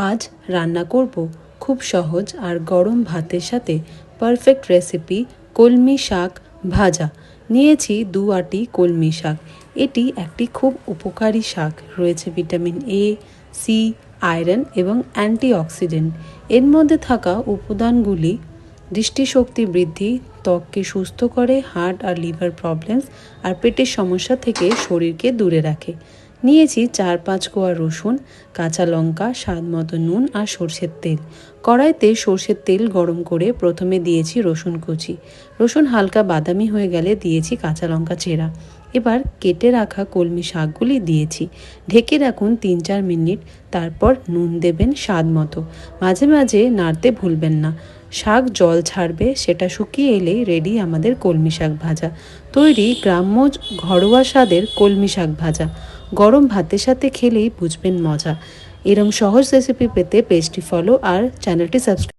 আজ রান্না করব খুব সহজ আর গরম ভাতের সাথে পারফেক্ট রেসিপি কলমি শাক ভাজা। নিয়েছি 2 আঁটি কলমি শাক। এটি একটি খুব উপকারী শাক, রয়েছে ভিটামিন এ, সি, আয়রন এবং অ্যান্টিঅক্সিডেন্ট। এর মধ্যে থাকা উপাদানগুলি দৃষ্টিশক্তি বৃদ্ধি, ত্বককে সুস্থ করে, হার্ট আর লিভার প্রবলেমস আর পেটের সমস্যা থেকে শরীরকে দূরে রাখে। নিয়েছি 4-5 কোয়া রসুন, কাঁচা লঙ্কা, স্বাদ মতো নুন আর সর্ষের তেল। কড়াইতে সর্ষের তেল গরম করে প্রথমে দিয়েছি রসুন কুচি। রসুন হালকা বাদামি হয়ে গেলে দিয়েছি কাঁচা লঙ্কা চেরা। এবার কেটে রাখা কলমি শাকগুলি দিয়েছি। ঢেকে রাখুন 3-4 মিনিট, তারপর নুন দেবেন স্বাদ মতো। মাঝে মাঝে নাড়তে ভুলবেন না। শাক জল ছাড়বে, সেটা শুকিয়ে এলেই রেডি আমাদের কলমি শাক ভাজা। তৈরি গ্রাম্য ঘরোয়া স্বাদের কলমি শাক ভাজা। গরম ভাতের সাথে খেলেই বুঝবেন মজা। এরম সহজ রেসিপি পেতে পেজটি ফলো আর চ্যানেলটি সাবস্ক্রাইব